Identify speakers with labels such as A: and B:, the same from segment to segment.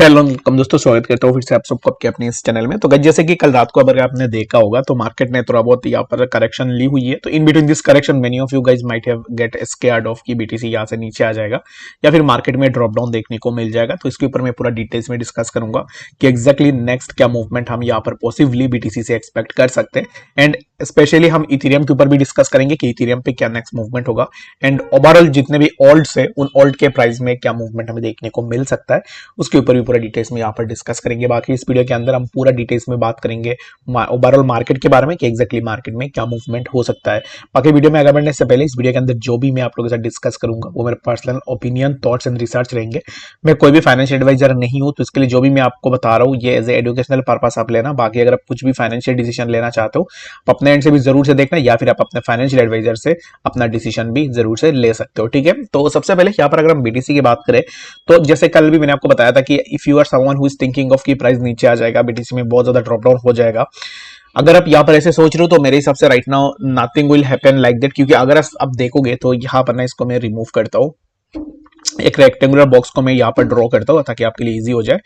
A: Hello welcome दोस्तों, स्वागत करता हूँ फिर से आप सबको आपके अपने इस चैनल में। तो गाइस, जैसे कि कल रात को अगर आपने देखा होगा तो मार्केट ने थोड़ा बहुत यहाँ पर करेक्शन ली हुई है। तो in between this correction many of you guys might have get scared of की बीटीसी यहाँ से नीचे आ जाएगा या फिर मार्केट में ड्रॉप डाउन देखने को मिल जाएगा। तो इसके ऊपर मैं पूरा डिटेल्स में डिस्कस करूंगा कि एक्जैक्टली नेक्स्ट क्या मूवमेंट हम यहाँ पर पॉसिबली बीटीसी से एक्सपेक्ट कर सकते हैं। एंड स्पेशली हम इथेरियम के ऊपर भी डिस्कस करेंगे कि इथेरियम पे क्या नेक्स्ट मूवमेंट होगा। एंड ओवरऑल जितने भी ऑल्ट्स है उन ऑल्ट के प्राइस में क्या मूवमेंट हमें देखने को मिल सकता है, उसके ऊपर भी पूरा डिटेल्स में यहाँ पर डिस्कस करेंगे। बाकी इस वीडियो के अंदर हम पूरा डिटेल्स में बात करेंगे ओवरऑल मार्केट के बारे में कि एक्जैक्टली मार्केट में क्या मूवमेंट हो सकता है। बाकी वीडियो में आगे बढ़ने से पहले इस वीडियो के अंदर जो भी मैं आप लोगों के साथ डिस्कस करूंगा वो मेरे personal opinion, thoughts and research रहेंगे। मैं कोई भी फाइनेंशियल एडवाइजर नहीं हूं, तो इसके लिए जो भी मैं आपको बता रहा हूँ ये एज ए एजुकेशनल पर्पस आप लेना। बाकी अगर आप कुछ भी फाइनेंशियल डिसीजन लेना चाहते हो आप अपने एंड से भी जरूर से देखना, या फिर आप अपने फाइनेंशियल एडवाइजर से अपना डिसीजन भी जरूर से ले सकते हो। ठीक है, तो सबसे पहले यहाँ पर अगर हम बीटीसी की बात करें तो जैसे कल भी मैंने आपको बताया था कि if you are someone who is thinking of की प्राइस नीचे आ जाएगा, बीटीसी में बहुत ज्यादा ड्रॉप डाउन हो जाएगा, अगर आप यहाँ पर ऐसे सोच रहे हो तो मेरे हिसाब से right now nothing will happen like that. क्योंकि अगर आप देखोगे तो यहाँ पर ना इसको मैं रिमूव करता हूँ, एक रेक्टेंगुलर बॉक्स को मैं यहाँ पर ड्रॉ करता हूँ ताकि आपके लिए इजी हो जाए।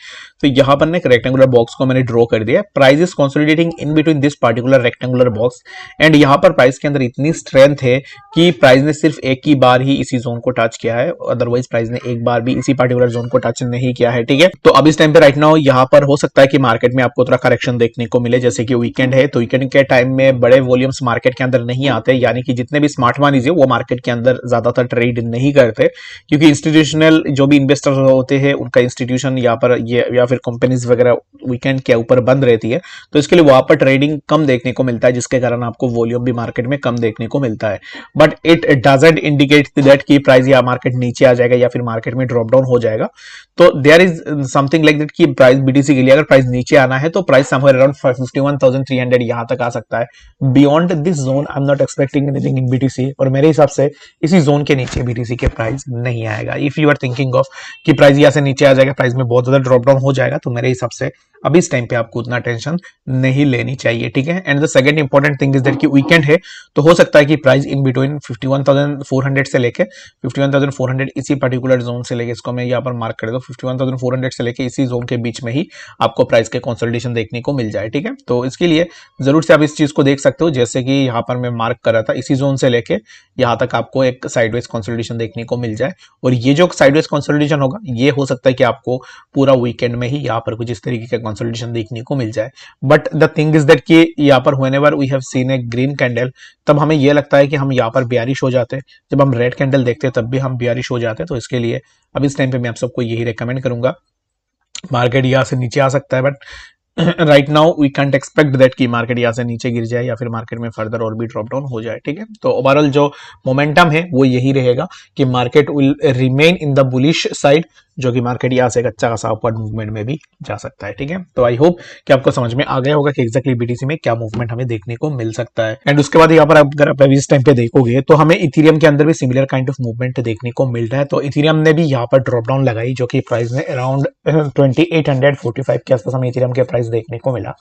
A: तो यहाँ पर ना एक रेक्टेंगुलर बॉक्स को मैंने ड्रॉ कर दिया। Price is consolidating in between this particular rectangular box and यहाँ पर प्राइस के अंदर इतनी स्ट्रेंथ है कि प्राइस ने सिर्फ एक ही बार ही इसी जोन को टच किया है, अदरवाइज प्राइस ने एक बार भी इसी पार्टिकुलर जोन को टच नहीं किया है। ठीक है, तो अब इस टाइम पे राइट नाउ यहाँ पर हो सकता है कि मार्केट में आपको थोड़ा करेक्शन देखने को मिले। जैसे कि वीकेंड है तो वीकेंड के टाइम में बड़े वॉल्यूम्स मार्केट के अंदर नहीं आते, यानी कि जितने भी स्मार्ट मनीज है वो मार्केट के अंदर ज्यादातर ट्रेड नहीं करते, क्योंकि इंस्टीट्यूशनल जो भी इन्वेस्टर्स होते हैं उनका इंस्टीट्यूशन यहाँ पर ये या फिर कंपनीज वगैरह वीकेंड के ऊपर बंद रहती है, तो इसके लिए वहां पर ट्रेडिंग कम देखने को मिलता है, जिसके कारण आपको वॉल्यूम भी मार्केट में कम देखने को मिलता है। But it doesn't indicate that कि प्राइस या मार्केट नीचे आ जाएगा या फिर मार्केट में ड्रॉप डाउन हो जाएगा। तो there is something like that कि प्राइस बीटीसी के लिए अगर प्राइस नीचे आना है तो प्राइस समवेयर अराउंड 51,300 यहां तक आ सकता है। Beyond this zone I am not expecting anything in BTC, और मेरे हिसाब से इसी जोन के नीचे बीटीसी के प्राइस नहीं आएगा। If you are thinking of कि प्राइस यहाँ से नीचे आ जाएगा, प्राइस में बहुत ज्यादा ड्रॉप डाउन हो जाएगा, तो मेरे हिसाब से अभी इस टाइम पे आपको उतना टेंशन नहीं लेनी चाहिए। ठीक है, and the second important thing is that कि वीकेंड है तो हो सकता है कि प्राइस इन बिटवीन 51,400 से लेके 51,400 इसी पर्टिकुलर जोन से लेके, इसको मैं यहाँ पर मार्क कर दूं, 51,400 से लेके इसी जोन के बीच में ही आपको प्राइस के कंसोलिडेशन देखने को मिल जाए। ठीक है, तो इसके लिए जरूर से आप इस चीज को देख सकते हो, जैसे कि यहाँ पर मैं मार्क कर रहा था, इसी जोन से लेके यहाँ तक आपको एक साइडवेज कंसोलिडेशन देखने को मिल जाए। और ये जो साइडवेज कंसोलिडेशन होगा ये हो सकता है कि आपको पूरा वीकेंड में ही यहाँ पर कुछ इस तरीके का कंसोलिडेशन देखने को मिल जाए। But the thing is that कि यहाँ पर whenever we have seen a green candle तब हमें यह लगता है कि हम यहाँ पर बेयरिश हो जाते हैं, जब हम रेड कैंडल देखते हैं तब भी हम बेयरिश हो जाते हैं। तो इसके लिए अब इस टाइम पे मैं आप सबको यही रेकमेंड करूंगा, मार्केट यहाँ से नीचे आ सकता है but right now we can't expect that कि मार्केट यहाँ से नीचे गिर जाए या फिर मार्केट में फर्दर और भी ड्रॉप डाउन हो जाए। ठीक है, तो ओवरऑल जो मोमेंटम है वो यही रहेगा कि market will remain in the bullish side, जो कि मार्केट यहाँ से एक अच्छा खासा अपवर्ड मूवमेंट में भी जा सकता है। ठीक है, तो आई होप कि आपको समझ में आ गया होगा कि एक्जैक्टली बीटीसी में क्या मूवमेंट हमें देखने को मिल सकता है। एंड उसके बाद यहाँ पर अगर आप इस टाइम पे देखोगे तो हमें इथेरियम के अंदर भी सिमिलर काइंड ऑफ मूवमेंट देखने को मिल रहा है। तो इथेरियम ने भी यहाँ पर ड्रॉप डाउन लगाई, जो कि प्राइस में अराउंड 2845 के आसपास हमें इथेरियम के प्राइस देखने को मिला।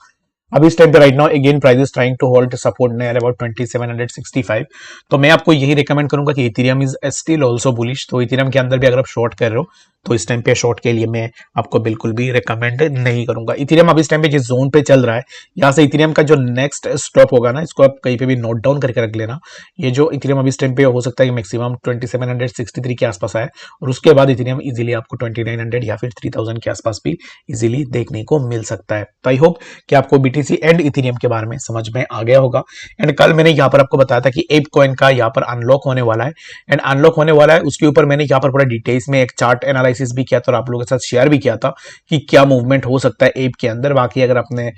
A: अब इस टाइम पे right now again price is trying to hold support near about 2765। तो मैं आपको यही रिकमेंड करूंगा कि Ethereum is still also bullish. तो इथेरियम के अंदर भी अगर आप शॉर्ट कर रहे हो तो इस टाइम पे शॉर्ट के लिए मैं आपको बिल्कुल भी रिकमेंड नहीं करूंगा। इथेरियम अब इस टाइम पे जिस जोन पे चल रहा है यहाँ से इथेरियम का जो नेक्स्ट स्टॉप होगा ना, इसको आप कहीं पे भी नोट डाउन करके रख लेना। ये जो इथेरियम अब इस टाइम पे हो सकता है कि मैक्सिमम 2763 के आसपास आए, और उसके बाद इथेरियम इजीली आपको 2900 या फिर 3000 के आसपास भी इजीली देखने को मिल सकता है। तो आई होप कि आपको बीटीसी एंड इथेरियम के बारे में समझ में आ गया होगा। एंड कल मैंने यहाँ पर आपको बताया था कि एप कॉइन का यहाँ पर अनलॉक होने वाला है, एंड अनलॉक होने वाला है उसके ऊपर मैंने यहाँ पर पूरा डिटेल्स में एक चार्ट एनालिसिस भी किया था और आप लोगों के साथ शेयर भी किया था कि क्या मूवमेंट हो सकता है एप के अंदर। बाकी अगर आपने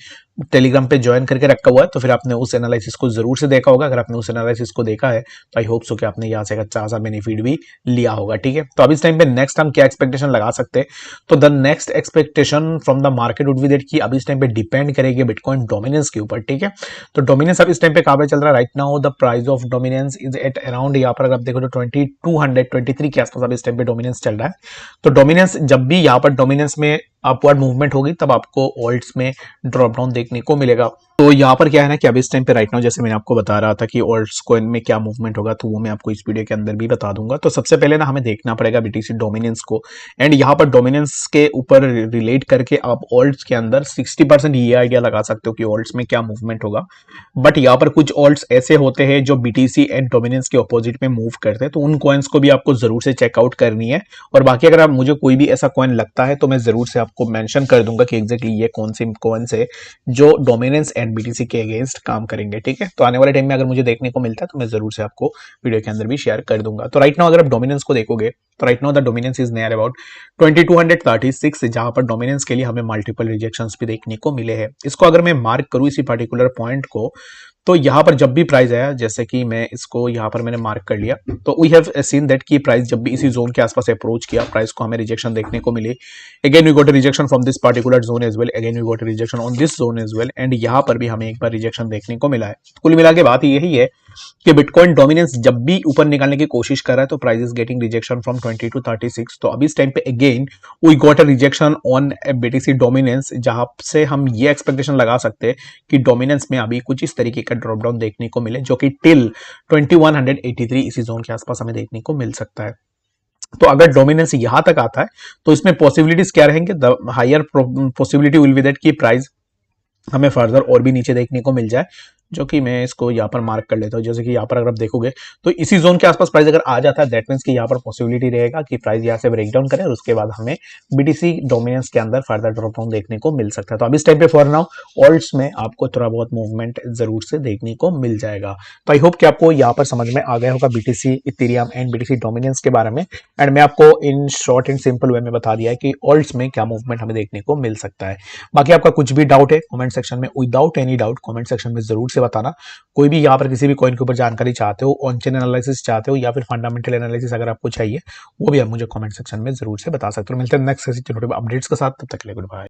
A: टेलीग्राम पे ज्वाइन करके रखा हुआ है तो फिर आपने उस एनालिसिस को जरूर से देखा होगा। अगर आपने उस एनालिसिस को देखा है तो आई होप सो कि आपने यहाँ से एक अच्छा सा बेनिफिट भी लिया होगा। ठीक है, तो अब इस टाइम पे नेक्स्ट हम क्या एक्सपेक्टेशन लगा सकते हैं, तो the next expectation from the market would be that कि अब इस टाइम पे डिपेंड करेगी बिटकॉइन डोमिनेंस के ऊपर। ठीक है, तो डोमिनेंस अब इस टाइम पे कहां पे चल रहा है, right now the price of dominance is at around, यहाँ पर अगर आप देखो तो 2223 के आसपास अब इस टाइम पे डोमिनेंस चल रहा है। तो डोमिनेंस जब भी यहाँ पर डोमिनेंस में अपवर्ड मूवमेंट होगी तब आपको ऑल्ट्स में ड्रॉप डाउन देखने को मिलेगा। तो यहाँ पर क्या है ना कि अभी इस टाइम पे राइट नाउ जैसे मैंने आपको बता रहा था कि ऑल्ट्स कॉइन में क्या मूवमेंट होगा, तो वो मैं आपको इस वीडियो के अंदर भी बता दूंगा। तो सबसे पहले ना हमें देखना पड़ेगा बीटीसी डोमिनेंस को, एंड यहाँ पर डोमिनेंस के ऊपर रिलेट करके आप ऑल्ट्स के अंदर 60% ये आइडिया लगा सकते हो कि ऑल्ट्स में क्या मूवमेंट होगा। बट यहाँ पर कुछ ऑल्ट्स ऐसे होते हैं जो बीटीसी एंड डोमिनेंस के ऑपोजिट में मूव करते हैं, तो उन कॉइन्स को भी आपको जरूर से चेकआउट करनी है। और बाकी अगर आप मुझे कोई भी ऐसा कॉइन लगता है तो मैं जरूर से आपको मेंशन कर दूंगा कि एग्जैक्टली ये कौन सी कॉइन्स है जो डोमिनेंस एंड बीटीसी के अगेंस्ट काम करेंगे। ठीक है, तो आने वाले टाइम में अगर मुझे देखने को मिलता है तो मैं जरूर से आपको वीडियो के अंदर भी शेयर कर दूंगा। तो राइट नाउ अगर आप डोमिनेंस को देखोगे तो right now the dominance is near about 2236, जहां पर डोमिनेंस के लिए हमें मल्टीपल रिजेक्शंस भी देखने को मिले हैं। इसको अगर मैं मार्क करूं इसी पर्टिकुलर पॉइंट को, तो यहाँ पर जब भी प्राइस आया, जैसे कि मैं इसको यहाँ पर मैंने मार्क कर लिया, तो वी हैव सीन दैट कि प्राइस जब भी इसी जोन के आसपास अप्रोच किया, प्राइस को हमें रिजेक्शन देखने को मिली। Again we got a rejection from this particular zone as well, again we got a rejection on this zone as well, and यहाँ पर भी हमें एक बार रिजेक्शन देखने को मिला है। कुल मिला के बात यही है कि बिटकॉइन डोमिनेंस जब भी ऊपर निकालने की कोशिश कर रहा है तो price is getting rejection from 20 to 36। तो अभी इस टाइम पे again we got a rejection on BTC dominance, जहां से हम ये एक्सपेक्टेशन लगा सकते हैं कि डोमिनेंस में अभी कुछ इस तरीके का ड्रॉप डाउन देखने को मिले, जो कि टिल 2183 इसी जोन के आसपास हमें देखने को मिल सकता है। तो अगर डोमिनेंस यहां तक आता है तो इसमें पॉसिबिलिटीज क्या रहेंगे, the higher possibility will be that कि प्राइस हमें फर्दर और भी नीचे देखने को मिल जाए, जो कि मैं इसको यहाँ पर मार्क कर लेता हूँ। जैसे कि यहाँ पर अगर आप देखोगे तो इसी जोन के आसपास प्राइस अगर आ जाता है, दैट मीन्स कि यहाँ पर पॉसिबिलिटी रहेगा कि प्राइस यहाँ से ब्रेक डाउन करे और उसके बाद हमें बीटीसी डोमिनेंस के अंदर फर्दर ड्रॉप डाउन देखने को मिल सकता है। तो अब इस टाइम पे फॉर नाउ ऑल्ट्स में आपको थोड़ा बहुत मूवमेंट जरूर से देखने को मिल जाएगा। तो आई होप कि आपको यहाँ पर समझ में आ गया होगा BTC Ethereum and BTC dominance के बारे में, एंड मैं आपको in short and simple way में बता दिया है कि ऑल्ट्स में क्या मूवमेंट हमें देखने को मिल सकता है। बाकी आपका कुछ भी डाउट है कमेंट सेक्शन में, without any doubt comment section में जरूर से बताना। कोई भी यहाँ पर किसी भी कॉइन के ऊपर जानकारी चाहते हो, ऑन चेन एनालिसिस चाहते हो, या फिर फंडामेंटल एनालिसिस अगर आपको चाहिए, वो भी आप मुझे कमेंट सेक्शन में जरूर से बता सकते हो। मिलते हैं नेक्स्ट अपडेट्स के साथ, तब तक के लिए गुड बाय।